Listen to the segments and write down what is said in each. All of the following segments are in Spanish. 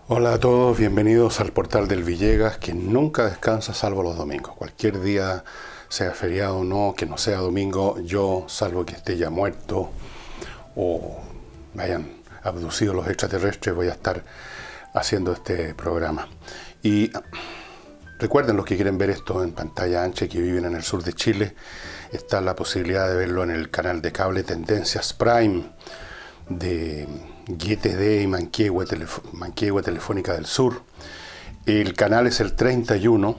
Hola a todos, bienvenidos al portal del Villegas, que nunca descansa salvo los domingos. Cualquier día, sea feriado o no, que no sea domingo, yo, salvo que esté ya muerto o me hayan abducido los extraterrestres, voy a estar haciendo este programa. Y recuerden, los que quieren ver esto en pantalla ancha y que viven en el sur de Chile, está la posibilidad de verlo en el canal de cable Tendencias Prime de GTD y Manquehue Telefónica del Sur. El canal es el 31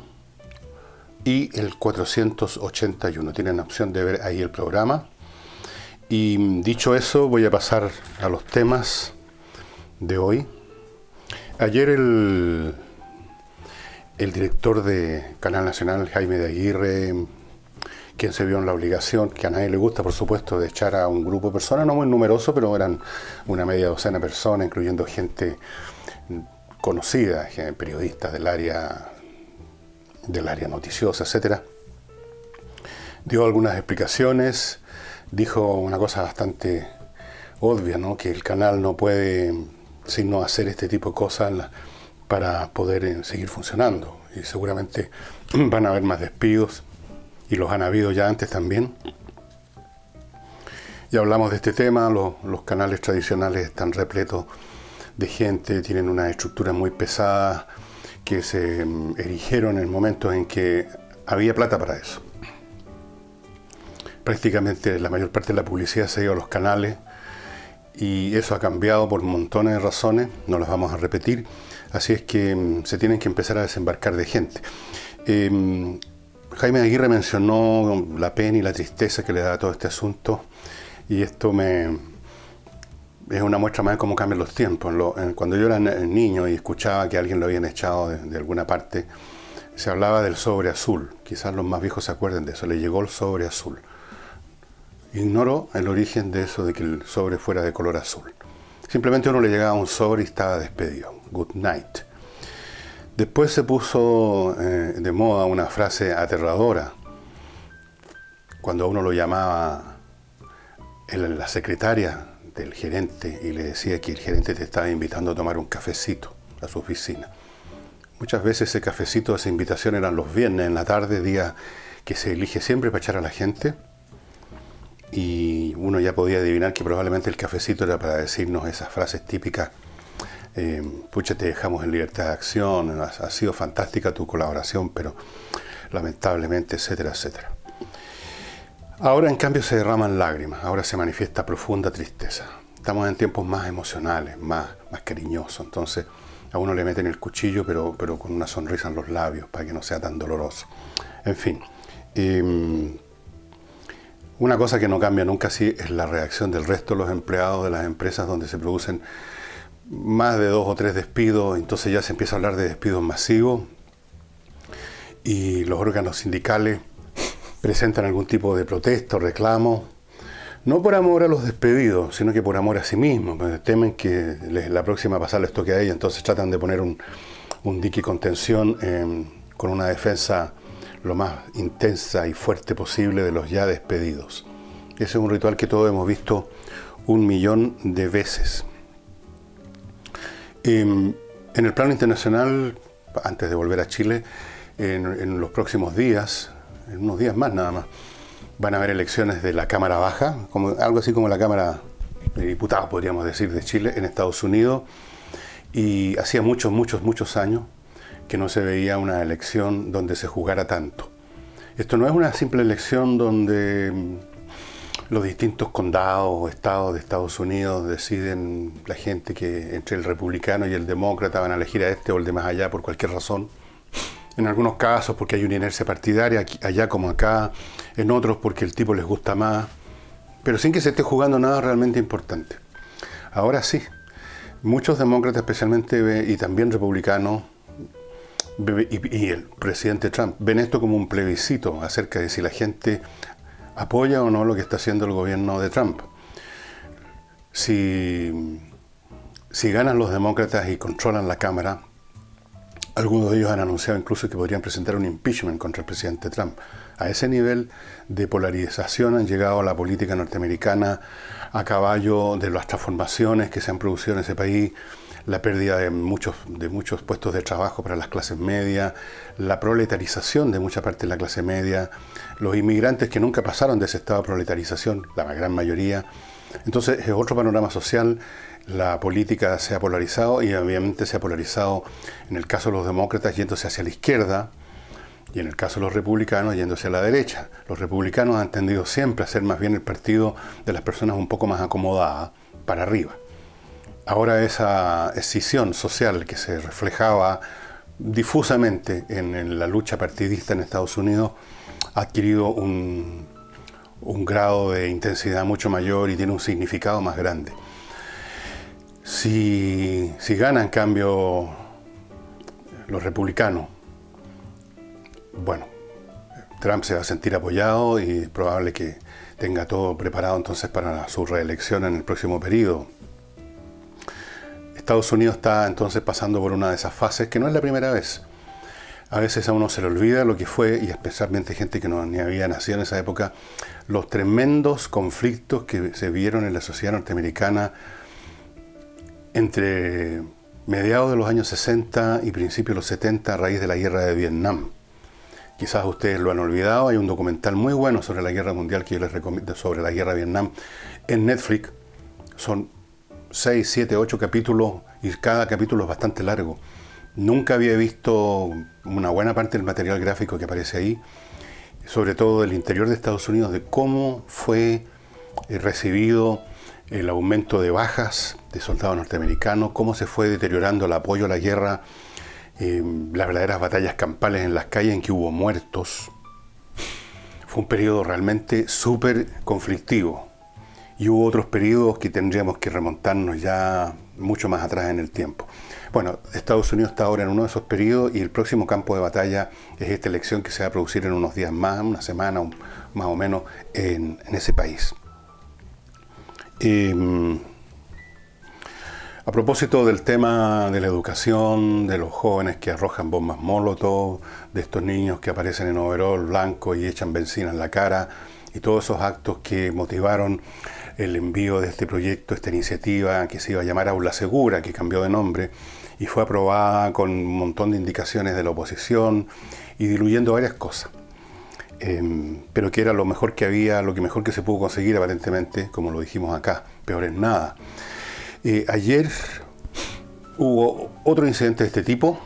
y el 481. Tienen opción de ver ahí el programa. Y dicho eso, voy a pasar a los temas de hoy. Ayer el director de Canal Nacional, Jaime de Aguirre, quien se vio en la obligación, que a nadie le gusta, por supuesto, de echar a un grupo de personas, no muy numeroso, pero eran una media docena de personas, incluyendo gente conocida, periodistas del área noticiosa, etcétera. Dio algunas explicaciones, dijo una cosa bastante obvia, ¿no? Que el canal no puede sino hacer este tipo de cosas para poder seguir funcionando. Y seguramente van a haber más despidos, y los han habido ya antes también. Ya hablamos de este tema, los canales tradicionales están repletos de gente, tienen una estructura muy pesada que se erigieron en momentos en que había plata para eso. Prácticamente la mayor parte de la publicidad se ha ido a los canales y eso ha cambiado por montones de razones, no las vamos a repetir, así es que se tienen que empezar a desembarcar de gente. Jaime de Aguirre mencionó la pena y la tristeza que le da a todo este asunto, y esto es una muestra más de cómo cambian los tiempos. Cuando yo era niño y escuchaba que alguien lo habían echado de alguna parte, se hablaba del sobre azul. Quizás los más viejos se acuerden de eso, le llegó el sobre azul. Ignoro el origen de eso, de que el sobre fuera de color azul. Simplemente uno le llegaba un sobre y estaba despedido. Good night. Después se puso de moda una frase aterradora. Cuando a uno lo llamaba la secretaria del gerente y le decía que el gerente te estaba invitando a tomar un cafecito a su oficina. Muchas veces ese cafecito, esa invitación eran los viernes en la tarde, día que se elige siempre para echar a la gente. Y uno ya podía adivinar que probablemente el cafecito era para decirnos esas frases típicas. Pucha, te dejamos en libertad de acción, ha sido fantástica tu colaboración, pero lamentablemente, etcétera, etcétera. Ahora, en cambio, se derraman lágrimas, ahora se manifiesta profunda tristeza. Estamos en tiempos más emocionales, más cariñosos, entonces a uno le meten el cuchillo, pero con una sonrisa en los labios, para que no sea tan doloroso. En fin, una cosa que no cambia nunca así es la reacción del resto de los empleados de las empresas donde se producen más de 2 o 3 despidos. Entonces ya se empieza a hablar de despidos masivos y los órganos sindicales presentan algún tipo de protesta o reclamo, no por amor a los despedidos, sino que por amor a sí mismos. Temen que la próxima pasada les toque a ella, entonces tratan de poner un dique de contención con una defensa lo más intensa y fuerte posible de los ya despedidos. Ese es un ritual que todos hemos visto 1.000.000 de veces. En el plano internacional, antes de volver a Chile, en los próximos días, en unos días más nada más, van a haber elecciones de la Cámara Baja, algo así como la Cámara de Diputados, podríamos decir, de Chile, en Estados Unidos. Y hacía muchos años que no se veía una elección donde se jugara tanto. Esto no es una simple elección donde los distintos condados o estados de Estados Unidos deciden la gente que entre el republicano y el demócrata van a elegir a este o el de más allá por cualquier razón. En algunos casos porque hay una inercia partidaria, allá como acá, en otros porque el tipo les gusta más, pero sin que se esté jugando nada realmente importante. Ahora sí, muchos demócratas especialmente y también republicanos y el presidente Trump ven esto como un plebiscito acerca de si la gente apoya o no lo que está haciendo el gobierno de Trump. Si ganan los demócratas y controlan la Cámara, Algunos de ellos han anunciado incluso que podrían presentar un impeachment contra el presidente Trump. A ese nivel de polarización han llegado a la política norteamericana a caballo de las transformaciones que se han producido en ese país, la pérdida de muchos puestos de trabajo para las clases medias, la proletarización de mucha parte de la clase media, los inmigrantes que nunca pasaron de ese estado de proletarización, la gran mayoría. Entonces es otro panorama social. La política se ha polarizado y obviamente se ha polarizado en el caso de los demócratas yéndose hacia la izquierda y en el caso de los republicanos yéndose a la derecha. Los republicanos han tendido siempre a ser más bien el partido de las personas un poco más acomodadas para arriba. Ahora esa escisión social que se reflejaba difusamente en la lucha partidista en Estados Unidos ha adquirido un grado de intensidad mucho mayor y tiene un significado más grande. Si ganan, en cambio, los republicanos, bueno, Trump se va a sentir apoyado y es probable que tenga todo preparado entonces para su reelección en el próximo periodo. Estados Unidos está entonces pasando por una de esas fases que no es la primera vez. A veces a uno se le olvida lo que fue, y especialmente gente que no ni había nacido en esa época, los tremendos conflictos que se vieron en la sociedad norteamericana entre mediados de los años 60 y principios de los 70 a raíz de la guerra de Vietnam. Quizás ustedes lo han olvidado, hay un documental muy bueno sobre la guerra mundial que yo les recomiendo, sobre la guerra de Vietnam, en Netflix. Son 6, 7, 8 capítulos y cada capítulo es bastante largo. Nunca había visto una buena parte del material gráfico que aparece ahí, sobre todo del interior de Estados Unidos, de cómo fue recibido el aumento de bajas de soldados norteamericanos, cómo se fue deteriorando el apoyo a la guerra, las verdaderas batallas campales en las calles en que hubo muertos. Fue un periodo realmente súper conflictivo. Y hubo otros periodos que tendríamos que remontarnos ya mucho más atrás en el tiempo. Bueno, Estados Unidos está ahora en uno de esos periodos y el próximo campo de batalla es esta elección que se va a producir en unos días más, una semana más o menos, en ese país. A propósito del tema de la educación, de los jóvenes que arrojan bombas Molotov, de estos niños que aparecen en overol blanco y echan benzina en la cara, y todos esos actos que motivaron el envío de este proyecto, esta iniciativa que se iba a llamar Aula Segura, que cambió de nombre y fue aprobada con un montón de indicaciones de la oposición y diluyendo varias cosas. Pero que era lo mejor que había, lo que mejor que se pudo conseguir aparentemente, como lo dijimos acá, peor es nada. Ayer hubo otro incidente de este tipo,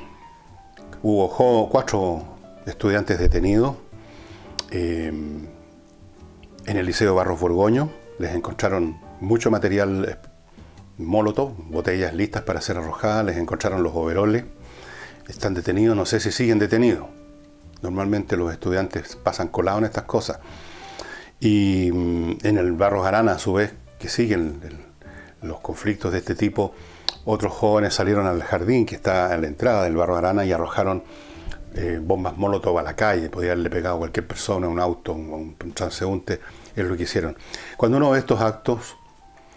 hubo 4 estudiantes detenidos en el Liceo Barros Borgoño. Les encontraron mucho material Molotov, botellas listas para ser arrojadas, les encontraron los overoles, están detenidos, no sé si siguen detenidos. Normalmente los estudiantes pasan colados en estas cosas. Y en el Barros Arana, a su vez, que siguen los conflictos de este tipo, otros jóvenes salieron al jardín que está en la entrada del Barros Arana y arrojaron bombas Molotov a la calle. Podía haberle pegado a cualquier persona, un auto, un transeúnte, es lo que hicieron. Cuando uno ve estos actos,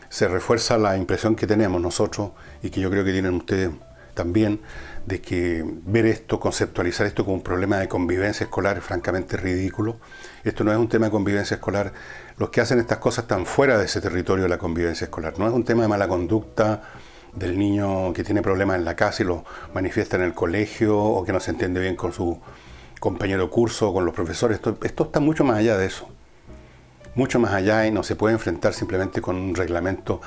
se refuerza la impresión que tenemos nosotros, y que yo creo que tienen ustedes también, de que ver esto, conceptualizar esto como un problema de convivencia escolar es francamente ridículo. Esto no es un tema de convivencia escolar. Los que hacen estas cosas están fuera de ese territorio de la convivencia escolar. No es un tema de mala conducta del niño que tiene problemas en la casa y lo manifiesta en el colegio, o que no se entiende bien con su compañero de curso o con los profesores. Esto está mucho más allá de eso. Mucho más allá, y no se puede enfrentar simplemente con un reglamento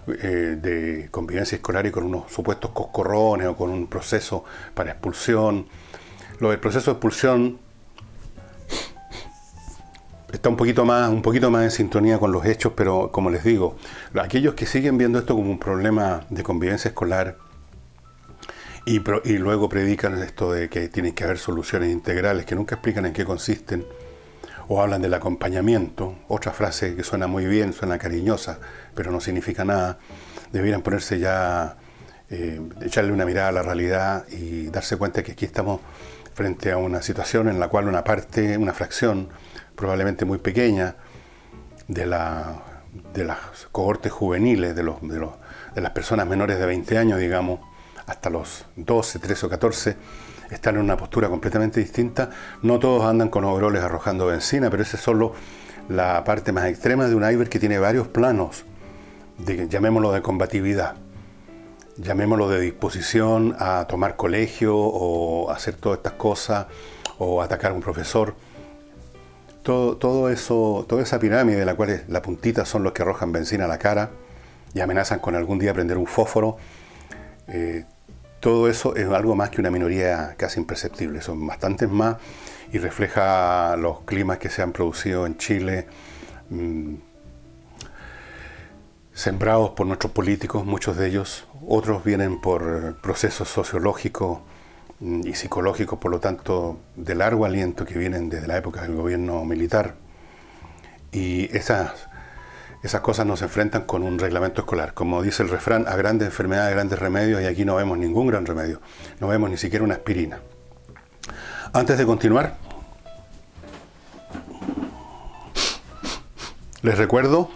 de convivencia escolar y con unos supuestos coscorrones o con un proceso para expulsión. Lo del proceso de expulsión está un poquito más en sintonía con los hechos, pero como les digo, aquellos que siguen viendo esto como un problema de convivencia escolar y luego predican esto de que tienen que haber soluciones integrales que nunca explican en qué consisten, o hablan del acompañamiento, otra frase que suena muy bien, suena cariñosa, pero no significa nada. Debieran ponerse ya, echarle una mirada a la realidad y darse cuenta que aquí estamos frente a una situación en la cual una parte, una fracción, probablemente muy pequeña, de las cohortes juveniles, de las personas menores de 20 años, digamos, hasta los 12, 13 o 14, están en una postura completamente distinta. No todos andan con overoles arrojando benzina, pero esa es solo la parte más extrema de un iceberg que tiene varios planos, llamémoslo de combatividad, llamémoslo de disposición a tomar colegio o hacer todas estas cosas o atacar a un profesor. Todo eso, toda esa pirámide de la cual la puntita son los que arrojan benzina a la cara y amenazan con algún día prender un fósforo, todo eso es algo más que una minoría casi imperceptible. Son bastantes más y refleja los climas que se han producido en Chile, sembrados por nuestros políticos, muchos de ellos. Otros vienen por procesos sociológicos y psicológicos, por lo tanto, de largo aliento, que vienen desde la época del gobierno militar. Y esas cosas nos enfrentan con un reglamento escolar. Como dice el refrán, a grandes enfermedades, grandes remedios, y aquí no vemos ningún gran remedio. No vemos ni siquiera una aspirina. Antes de continuar, les recuerdo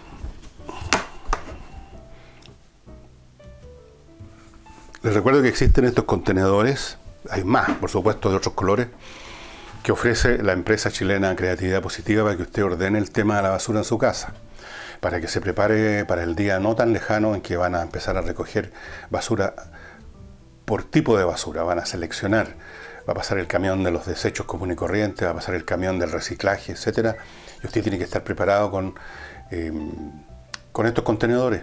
que existen estos contenedores. Hay más, por supuesto, de otros colores, que ofrece la empresa chilena Creatividad Positiva para que usted ordene el tema de la basura en su casa, para que se prepare para el día no tan lejano en que van a empezar a recoger basura por tipo de basura. Van a seleccionar, va a pasar el camión de los desechos común y corriente, va a pasar el camión del reciclaje, etcétera, y usted tiene que estar preparado con estos contenedores.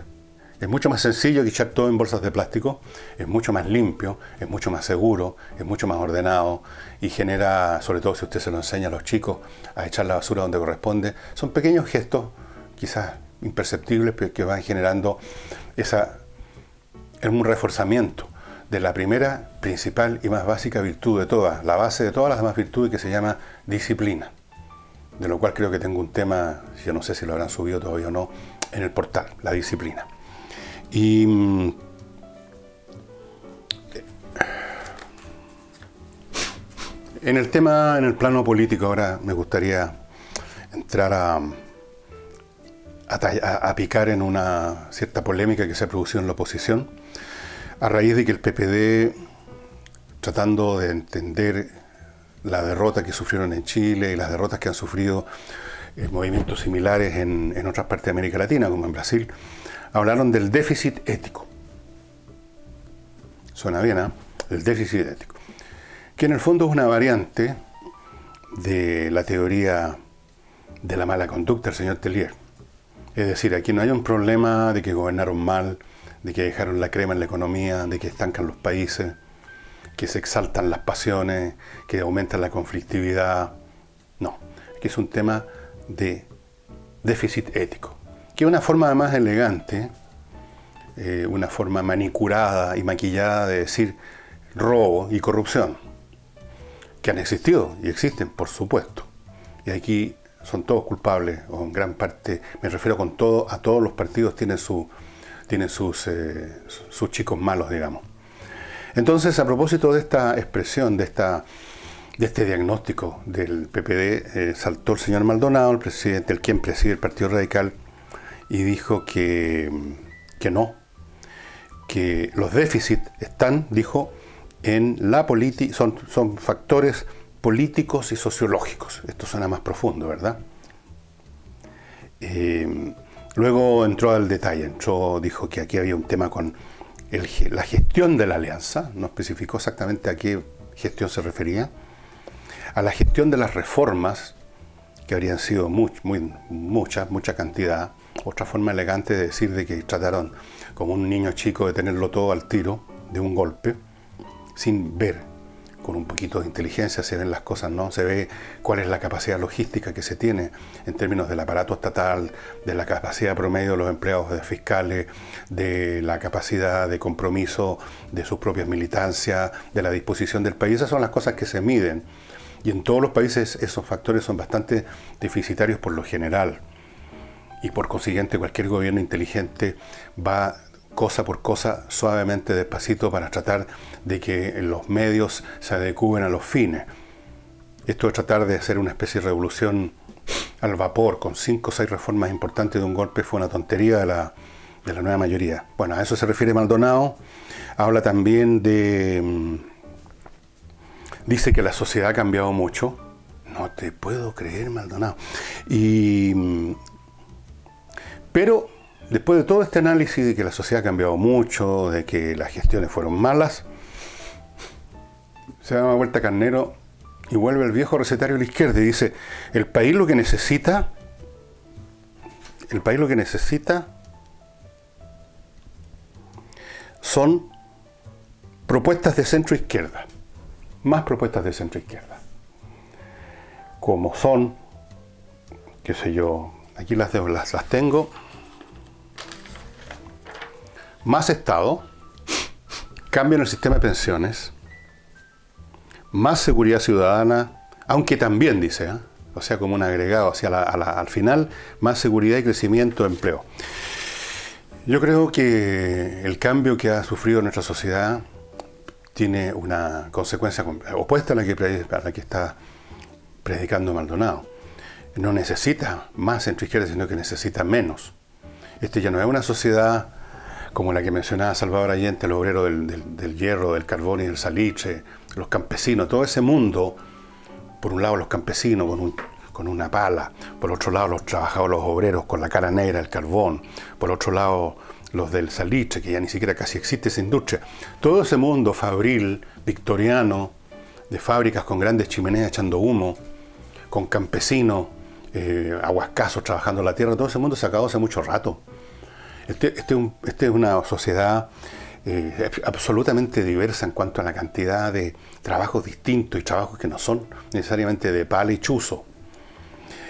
Es mucho más sencillo que echar todo en bolsas de plástico, es mucho más limpio, es mucho más seguro, es mucho más ordenado y genera, sobre todo si usted se lo enseña a los chicos, a echar la basura donde corresponde. Son pequeños gestos, quizás imperceptibles, pero que van generando un reforzamiento de la primera, principal y más básica virtud de todas, la base de todas las demás virtudes, que se llama disciplina. De lo cual creo que tengo un tema, yo no sé si lo habrán subido todavía o no, en el portal, la disciplina. Y en el plano político, ahora me gustaría entrar a picar en una cierta polémica que se ha producido en la oposición, a raíz de que el PPD, tratando de entender la derrota que sufrieron en Chile y las derrotas que han sufrido movimientos similares en otras partes de América Latina, como en Brasil, hablaron del déficit ético. Suena bien, ¿eh? El déficit ético. Que en el fondo es una variante de la teoría de la mala conducta del señor Tellier. Es decir, aquí no hay un problema de que gobernaron mal, de que dejaron la crema en la economía, de que estancan los países, que se exaltan las pasiones, que aumentan la conflictividad. No, aquí es un tema de déficit ético, que es una forma además elegante, una forma manicurada y maquillada de decir robo y corrupción, que han existido y existen, por supuesto. Y aquí son todos culpables, o en gran parte, me refiero con todo, a todos los partidos tienen sus chicos malos, digamos. Entonces, a propósito de esta expresión, de este diagnóstico del PPD, saltó el señor Maldonado, el presidente, quien preside el Partido Radical, y dijo que no, que los déficits están, dijo, en la política, son factores políticos y sociológicos. Esto suena más profundo, ¿verdad? Luego entró al detalle, dijo que aquí había un tema con la gestión de la alianza, no especificó exactamente a qué gestión se refería, a la gestión de las reformas, que habrían sido mucha cantidad. Otra forma elegante de decir de que trataron como un niño chico de tenerlo todo al tiro, de un golpe, sin ver, con un poquito de inteligencia se ven las cosas, ¿no? Se ve cuál es la capacidad logística que se tiene en términos del aparato estatal, de la capacidad promedio de los empleados de fiscales, de la capacidad de compromiso de sus propias militancias, de la disposición del país. Esas son las cosas que se miden. Y en todos los países esos factores son bastante deficitarios por lo general. Y por consiguiente cualquier gobierno inteligente va cosa por cosa, suavemente, despacito, para tratar de que los medios se adecúen a los fines. Esto de tratar de hacer una especie de revolución al vapor, con 5 o 6 reformas importantes de un golpe, fue una tontería de de la nueva mayoría. Bueno, a eso se refiere Maldonado. Habla también de... dice que la sociedad ha cambiado mucho. No te puedo creer, Maldonado. Pero después de todo este análisis de que la sociedad ha cambiado mucho, de que las gestiones fueron malas, se da una vuelta carnero y vuelve el viejo recetario de la izquierda y dice, el país lo que necesita son propuestas de centro izquierda, más propuestas de centro izquierda, como son, qué sé yo, aquí las tengo, más Estado, cambio en el sistema de pensiones, más seguridad ciudadana, aunque también dice, o sea, como un agregado hacia al final, más seguridad y crecimiento de empleo. Yo creo que el cambio que ha sufrido nuestra sociedad tiene una consecuencia opuesta a la que está predicando Maldonado. No necesita más centroizquierda, sino que necesita menos. Este ya no es una sociedad como la que mencionaba Salvador Allende, el obrero del hierro, del carbón y del salitre, los campesinos, todo ese mundo, por un lado los campesinos con una pala, por otro lado los trabajadores, los obreros con la cara negra, el carbón, por otro lado los del salitre, que ya ni siquiera casi existe esa industria. Todo ese mundo fabril, victoriano, de fábricas con grandes chimeneas echando humo, con campesinos, aguascazos trabajando la tierra, todo ese mundo se acabó hace mucho rato. Este es una sociedad absolutamente diversa en cuanto a la cantidad de trabajos distintos y trabajos que no son necesariamente de pala y chuzo.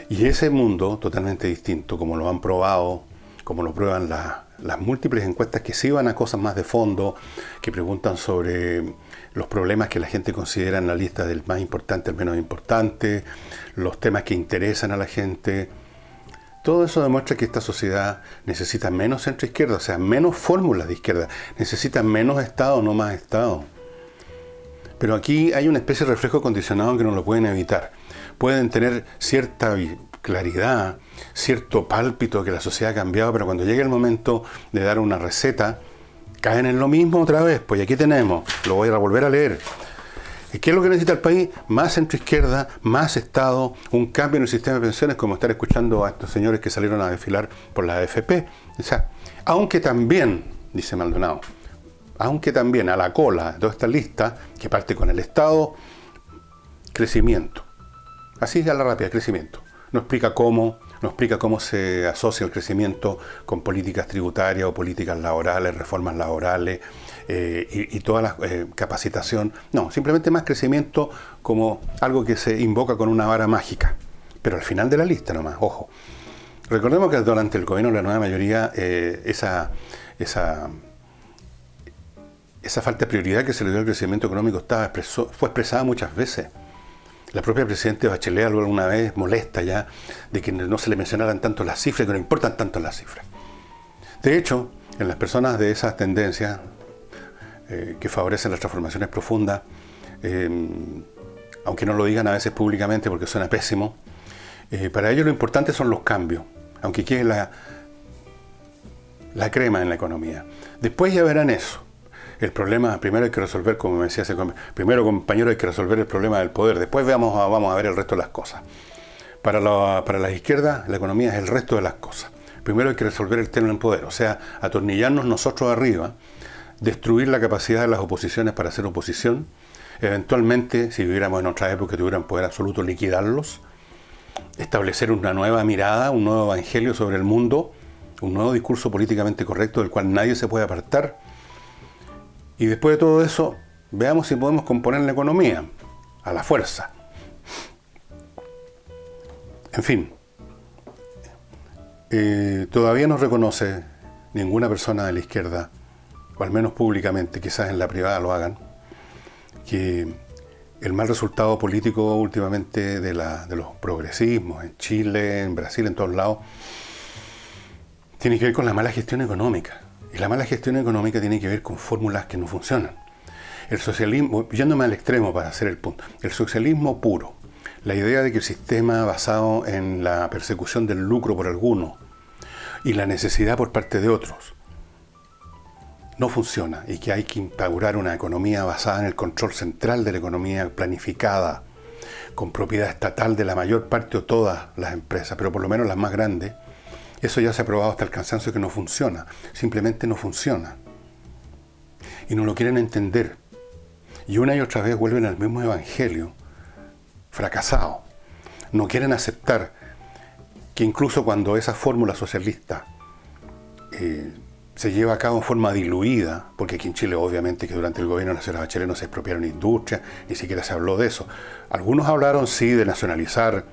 Y ese mundo totalmente distinto, como lo han probado, como lo prueban las múltiples encuestas que sí van a cosas más de fondo, que preguntan sobre los problemas que la gente considera en la lista del más importante al menos importante, los temas que interesan a la gente. Todo eso demuestra que esta sociedad necesita menos centro-izquierda, o sea, menos fórmulas de izquierda, necesita menos Estado, no más Estado. Pero aquí hay una especie de reflejo condicionado que no lo pueden evitar. Pueden tener cierta claridad, cierto pálpito que la sociedad ha cambiado, pero cuando llegue el momento de dar una receta, caen en lo mismo otra vez. Pues aquí tenemos, lo voy a volver a leer. ¿Qué es lo que necesita el país? Más centroizquierda, más Estado, un cambio en el sistema de pensiones, como estar escuchando a estos señores que salieron a desfilar por la AFP. O sea, aunque también, dice Maldonado, aunque también a la cola de toda esta lista, que parte con el Estado, crecimiento. Así a la rápida, crecimiento. No explica cómo se asocia el crecimiento con políticas tributarias o políticas laborales, reformas laborales y toda la capacitación. No, simplemente más crecimiento como algo que se invoca con una vara mágica. Pero al final de la lista nomás, ojo. Recordemos que durante el gobierno de la nueva mayoría esa falta de prioridad que se le dio al crecimiento económico fue expresada muchas veces. La propia presidenta Bachelet alguna vez molesta ya de que no se le mencionaran tanto las cifras, que no importan tanto las cifras. De hecho, en las personas de esas tendencias que favorecen las transformaciones profundas, aunque no lo digan a veces públicamente porque suena pésimo, para ellos lo importante son los cambios, aunque quede la crema en la economía. Después ya verán eso. El problema, primero hay que resolver, como me decía primero, compañero, hay que resolver el problema del poder. Después vamos a ver el resto de las cosas. Para las izquierdas, la economía es el resto de las cosas. Primero hay que resolver el tema del poder, o sea, atornillarnos nosotros arriba, destruir la capacidad de las oposiciones para hacer oposición, eventualmente, si viviéramos en otra época, tuvieran poder absoluto, liquidarlos, establecer una nueva mirada, un nuevo evangelio sobre el mundo, un nuevo discurso políticamente correcto del cual nadie se puede apartar. Y después de todo eso, veamos si podemos componer la economía a la fuerza. En fin, todavía no reconoce ninguna persona de la izquierda, o al menos públicamente, quizás en la privada lo hagan, que el mal resultado político últimamente de los progresismos en Chile, en Brasil, en todos lados, tiene que ver con la mala gestión económica. Y la mala gestión económica tiene que ver con fórmulas que no funcionan. El socialismo, yéndome al extremo para hacer el punto, el socialismo puro, la idea de que el sistema basado en la persecución del lucro por algunos y la necesidad por parte de otros no funciona y que hay que instaurar una economía basada en el control central de la economía planificada, con propiedad estatal de la mayor parte o todas las empresas, pero por lo menos las más grandes. Eso ya se ha probado hasta el cansancio que no funciona, simplemente no funciona. Y no lo quieren entender. Y una y otra vez vuelven al mismo evangelio, fracasado. No quieren aceptar que incluso cuando esa fórmula socialista se lleva a cabo en forma diluida, porque aquí en Chile obviamente que durante el gobierno de la señora Bachelet no se expropiaron industrias, ni siquiera se habló de eso. Algunos hablaron sí de nacionalizar,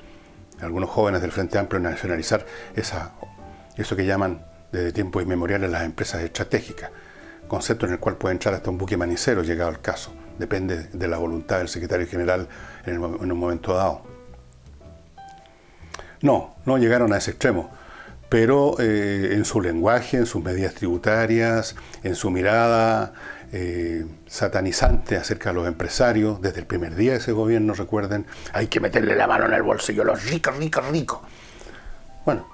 algunos jóvenes del Frente Amplio de nacionalizar eso que llaman desde tiempos inmemoriales las empresas estratégicas, concepto en el cual puede entrar hasta un buque manicero llegado al caso, depende de la voluntad del secretario general en un momento dado. No llegaron a ese extremo, pero en su lenguaje, en sus medidas tributarias, en su mirada satanizante acerca de los empresarios, desde el primer día de ese gobierno, recuerden, hay que meterle la mano en el bolsillo a los ricos. Bueno,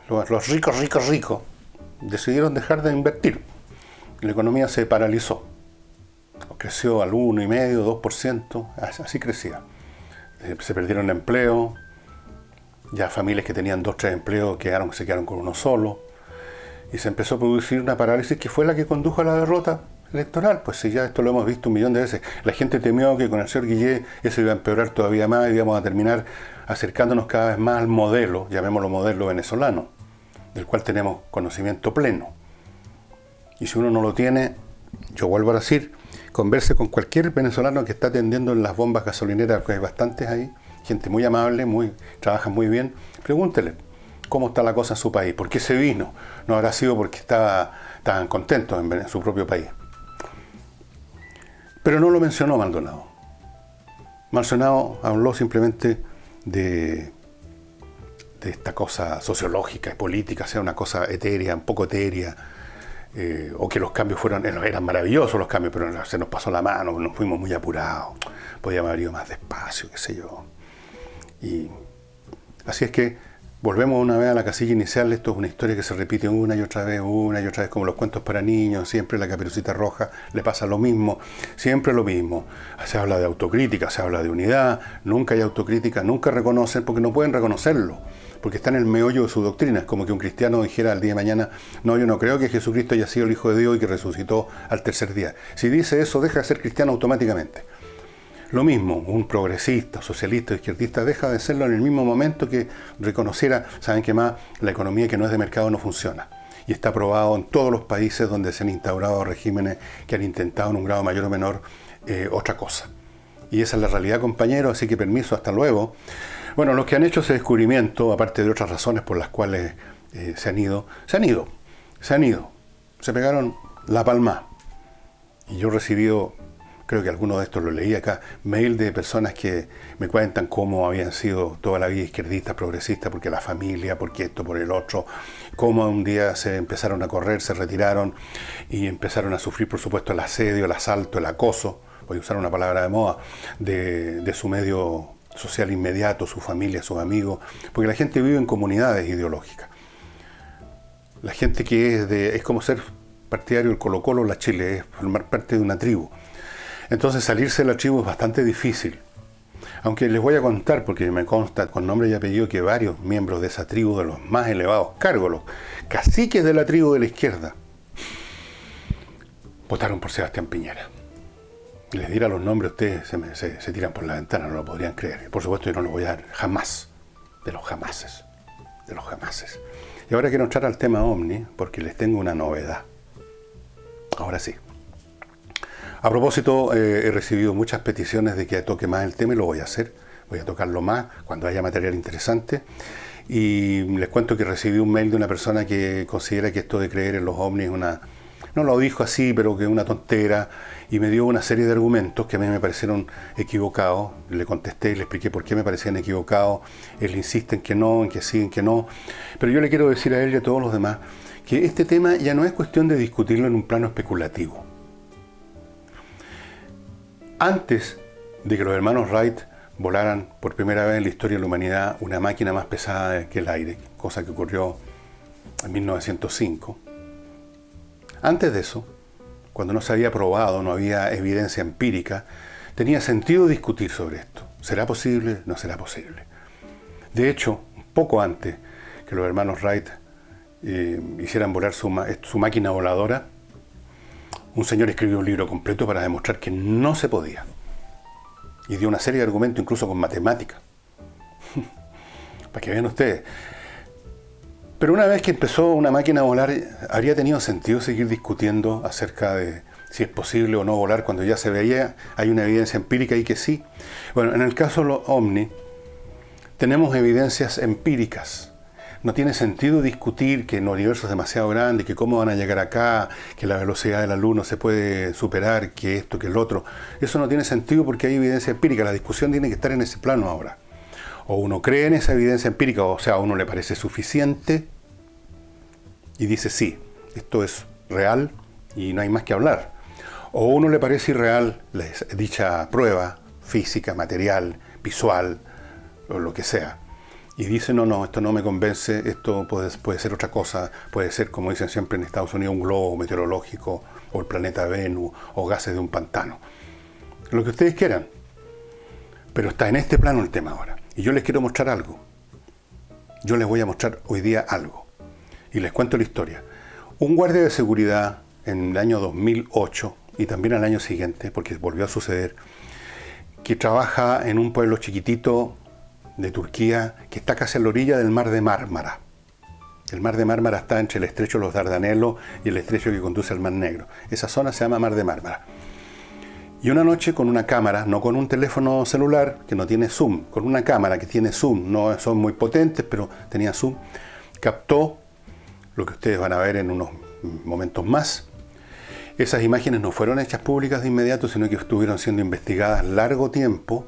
los ricos decidieron dejar de invertir. La economía se paralizó. Creció al 1,5%, 2%, así crecía. Se perdieron el empleo. Ya familias que tenían 2 o 3 empleos se quedaron con uno solo. Y se empezó a producir una parálisis que fue la que condujo a la derrota electoral. Pues sí, ya esto lo hemos visto 1.000.000 de veces. La gente temió que con el señor Guillé eso iba a empeorar todavía más y íbamos a terminar acercándonos cada vez más al modelo, llamémoslo modelo venezolano, del cual tenemos conocimiento pleno. Y si uno no lo tiene, yo vuelvo a decir, converse con cualquier venezolano que está atendiendo en las bombas gasolineras, que hay bastantes ahí, gente muy amable, trabaja muy bien, pregúntele cómo está la cosa en su país, por qué se vino, no habrá sido porque estaban contentos en su propio país. Pero no lo mencionó Maldonado. Maldonado habló simplemente de esta cosa sociológica y política, sea una cosa etérea, un poco etérea, o que los cambios eran maravillosos los cambios, pero se nos pasó la mano, nos fuimos muy apurados, podíamos haber ido más despacio, qué sé yo. Y así es que volvemos una vez a la casilla inicial. Esto es una historia que se repite una y otra vez, como los cuentos para niños, siempre la Caperucita Roja le pasa lo mismo, siempre lo mismo. Se habla de autocrítica, se habla de unidad, nunca hay autocrítica, nunca reconocen, porque no pueden reconocerlo, porque está en el meollo de su doctrina. Es como que un cristiano dijera al día de mañana, no, yo no creo que Jesucristo haya sido el Hijo de Dios y que resucitó al tercer día. Si dice eso, deja de ser cristiano automáticamente. Lo mismo, un progresista, socialista, izquierdista, deja de serlo en el mismo momento que reconociera, ¿saben qué más? La economía que no es de mercado no funciona. Y está probado en todos los países donde se han instaurado regímenes que han intentado en un grado mayor o menor otra cosa. Y esa es la realidad, compañeros, así que permiso, hasta luego. Bueno, los que han hecho ese descubrimiento, aparte de otras razones por las cuales se han ido. Se pegaron la palma. Y yo he recibido, creo que alguno de estos lo leí acá, mail de personas que me cuentan cómo habían sido toda la vida izquierdistas, progresistas, porque la familia, porque esto, por el otro, cómo un día se empezaron a correr, se retiraron y empezaron a sufrir, por supuesto, el asedio, el asalto, el acoso, voy a usar una palabra de moda, de su medio social inmediato, su familia, sus amigos, porque la gente vive en comunidades ideológicas. La gente que es como ser partidario del Colo-Colo, la Chile, es formar parte de una tribu. Entonces salirse de la tribu es bastante difícil. Aunque les voy a contar, porque me consta con nombre y apellido que varios miembros de esa tribu, de los más elevados cargos, los caciques de la tribu de la izquierda, votaron por Sebastián Piñera. Les diera los nombres, ustedes se tiran por la ventana, no lo podrían creer. Por supuesto yo no lo voy a dar jamás, de los jamases. Y ahora quiero entrar al tema OVNI, porque les tengo una novedad. Ahora sí. A propósito, he recibido muchas peticiones de que toque más el tema y lo voy a hacer. Voy a tocarlo más cuando haya material interesante. Y les cuento que recibí un mail de una persona que considera que esto de creer en los ovnis es una... No lo dijo así, pero que es una tontera. Y me dio una serie de argumentos que a mí me parecieron equivocados. Le contesté y le expliqué por qué me parecían equivocados. Él insiste en que no, en que sí, en que no. Pero yo le quiero decir a él y a todos los demás que este tema ya no es cuestión de discutirlo en un plano especulativo. Antes de que los hermanos Wright volaran por primera vez en la historia de la humanidad una máquina más pesada que el aire, cosa que ocurrió en 1905, Antes de eso, cuando no se había probado, no había evidencia empírica, tenía sentido discutir sobre esto. ¿Será posible? ¿No será posible? De hecho, poco antes que los hermanos Wright hicieran volar su máquina voladora, un señor escribió un libro completo para demostrar que no se podía. Y dio una serie de argumentos, incluso con matemáticas. Para que vean ustedes. Pero una vez que empezó una máquina a volar, ¿habría tenido sentido seguir discutiendo acerca de si es posible o no volar cuando ya se veía? Hay una evidencia empírica y que sí. Bueno, en el caso de los ovnis, tenemos evidencias empíricas. No tiene sentido discutir que el universo es demasiado grande, que cómo van a llegar acá, que la velocidad de la luz no se puede superar, que esto, que el otro. Eso no tiene sentido porque hay evidencia empírica. La discusión tiene que estar en ese plano ahora. O uno cree en esa evidencia empírica, o sea, a uno le parece suficiente y dice sí, esto es real y no hay más que hablar. O uno le parece irreal dicha prueba física, material, visual, o lo que sea. Y dice, no, esto no me convence, esto puede ser otra cosa, puede ser, como dicen siempre en Estados Unidos, un globo meteorológico, o el planeta Venus, o gases de un pantano. Lo que ustedes quieran. Pero está en este plano el tema ahora. Y yo les quiero mostrar algo. Yo les voy a mostrar hoy día algo. Y les cuento la historia. Un guardia de seguridad en el año 2008, y también al año siguiente, porque volvió a suceder, que trabaja en un pueblo chiquitito de Turquía, que está casi a la orilla del mar de Mármara. El mar de Mármara está entre el estrecho de los Dardanelos y el estrecho que conduce al Mar Negro. Esa zona se llama Mar de Mármara. Y una noche con una cámara, no con un teléfono celular que no tiene zoom, con una cámara que tiene zoom, no son muy potentes, pero tenía zoom, captó lo que ustedes van a ver en unos momentos más. Esas imágenes no fueron hechas públicas de inmediato, sino que estuvieron siendo investigadas largo tiempo,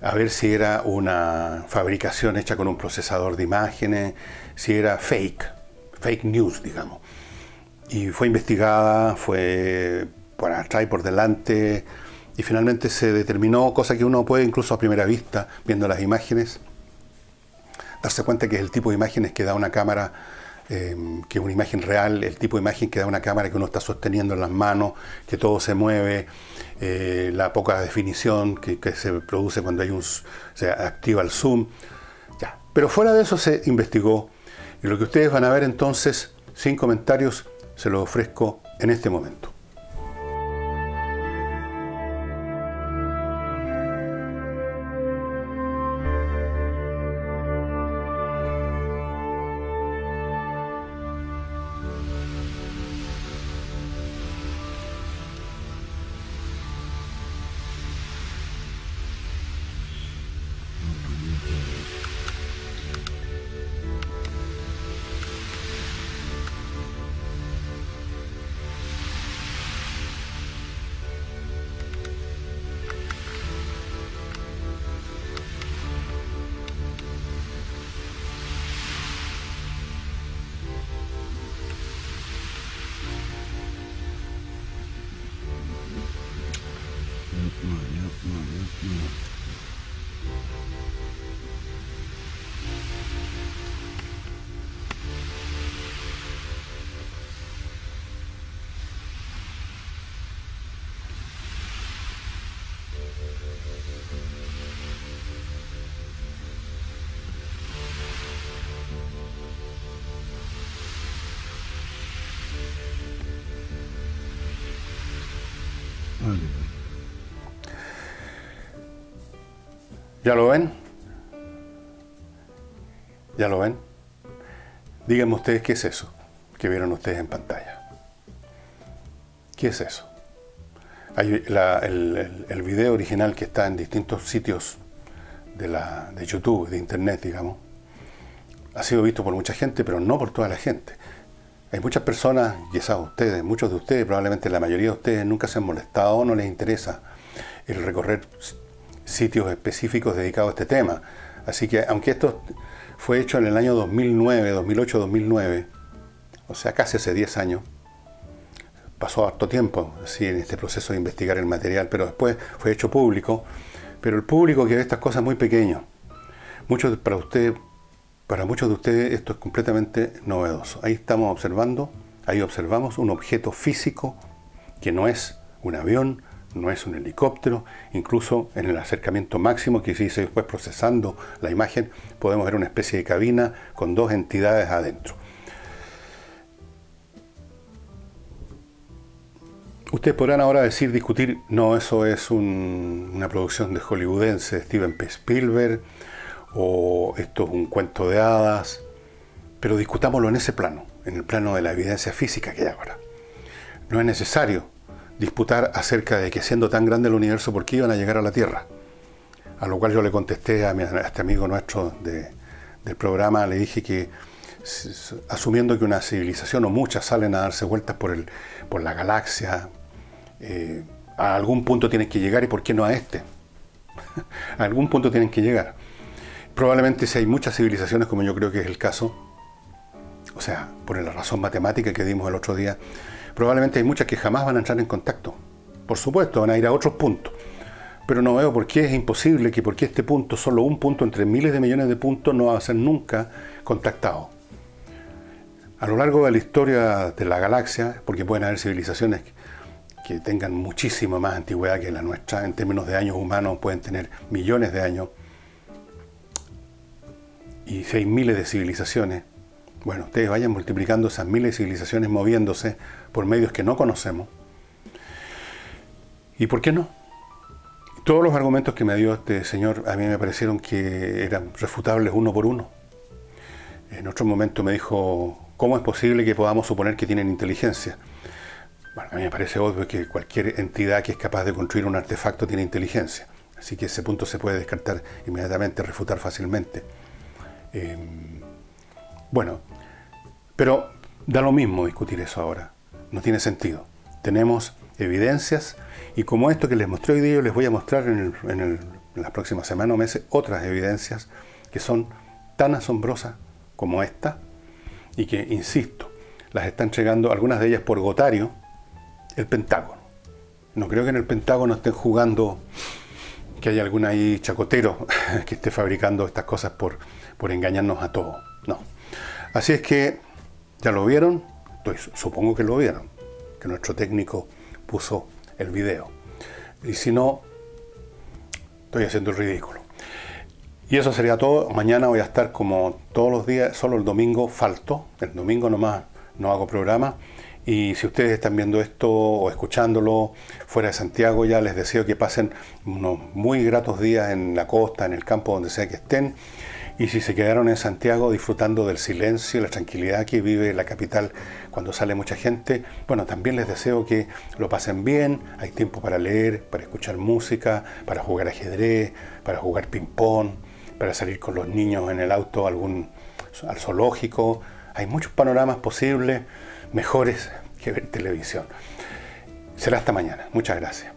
a ver si era una fabricación hecha con un procesador de imágenes, si era fake news, digamos. Y fue investigada, fue por atrás y por delante, y finalmente se determinó, cosa que uno puede incluso a primera vista, viendo las imágenes, darse cuenta que es el tipo de imágenes que da una cámara, que es una imagen real, el tipo de imagen que da una cámara que uno está sosteniendo en las manos, que todo se mueve, la poca definición que se produce cuando se activa el zoom. Ya. Pero fuera de eso se investigó, y lo que ustedes van a ver entonces, sin comentarios, se lo ofrezco en este momento. ¿Ya lo ven? ¿Ya lo ven? Díganme ustedes qué es eso que vieron ustedes en pantalla. ¿Qué es eso? Hay el video original que está en distintos sitios de YouTube, de internet, digamos, ha sido visto por mucha gente, pero no por toda la gente. Hay muchas personas, quizás ustedes, muchos de ustedes, probablemente la mayoría de ustedes nunca se han molestado o no les interesa el recorrer sitios específicos dedicados a este tema. Así que, aunque esto fue hecho en el año 2009, 2008-2009, o sea, casi hace 10 años, pasó harto tiempo así, en este proceso de investigar el material, pero después fue hecho público, pero el público que ve estas cosas es muy pequeño. Para muchos de ustedes esto es completamente novedoso. Ahí estamos observando Ahí observamos un objeto físico que no es un avión, no es un helicóptero. Incluso en el acercamiento máximo que se hizo después procesando la imagen, podemos ver una especie de cabina con dos entidades adentro. Ustedes podrán ahora discutir, no, eso es una producción de hollywoodense de Steven P. Spielberg, o esto es un cuento de hadas, pero discutámoslo en ese plano, en el plano de la evidencia física que hay ahora. No es necesario disputar acerca de que siendo tan grande el universo, ¿por qué iban a llegar a la Tierra? A lo cual yo le contesté a este amigo nuestro del programa, le dije que asumiendo que una civilización o muchas salen a darse vueltas por la galaxia, a algún punto tienen que llegar, y ¿por qué no a este? A algún punto tienen que llegar. Probablemente si hay muchas civilizaciones, como yo creo que es el caso, o sea, por la razón matemática que dimos el otro día, probablemente hay muchas que jamás van a entrar en contacto. Por supuesto, van a ir a otros puntos. Pero no veo por qué es imposible que por qué este punto, solo un punto entre miles de millones de puntos, no va a ser nunca contactado. A lo largo de la historia de la galaxia, porque pueden haber civilizaciones que tengan muchísima más antigüedad que la nuestra, en términos de años humanos pueden tener millones de años, y si hay miles de civilizaciones, bueno, ustedes vayan multiplicando esas miles de civilizaciones moviéndose por medios que no conocemos. ¿Y por qué no? Todos los argumentos que me dio este señor a mí me parecieron que eran refutables uno por uno. En otro momento me dijo, ¿cómo es posible que podamos suponer que tienen inteligencia? Bueno, a mí me parece obvio que cualquier entidad que es capaz de construir un artefacto tiene inteligencia. Así que ese punto se puede descartar inmediatamente, refutar fácilmente. Bueno, pero da lo mismo discutir eso ahora. No tiene sentido. Tenemos evidencias, y como esto que les mostré hoy día, yo les voy a mostrar en las próximas semanas o meses otras evidencias que son tan asombrosas como esta, y que, insisto, las está entregando, algunas de ellas por Gotario, el Pentágono. No creo que en el Pentágono estén jugando, que haya algún ahí chacotero que esté fabricando estas cosas por engañarnos a todos. No. Así es que, ¿ya lo vieron? Supongo que lo vieron, que nuestro técnico puso el video. Y si no, estoy haciendo el ridículo. Y eso sería todo. Mañana voy a estar como todos los días, solo el domingo falto. El domingo nomás no hago programa. Y si ustedes están viendo esto o escuchándolo fuera de Santiago, ya les deseo que pasen unos muy gratos días en la costa, en el campo, donde sea que estén. Y si se quedaron en Santiago disfrutando del silencio y la tranquilidad que vive la capital cuando sale mucha gente, bueno, también les deseo que lo pasen bien. Hay tiempo para leer, para escuchar música, para jugar ajedrez, para jugar ping-pong, para salir con los niños en el auto al zoológico. Hay muchos panoramas posibles, mejores que ver televisión. Será hasta mañana. Muchas gracias.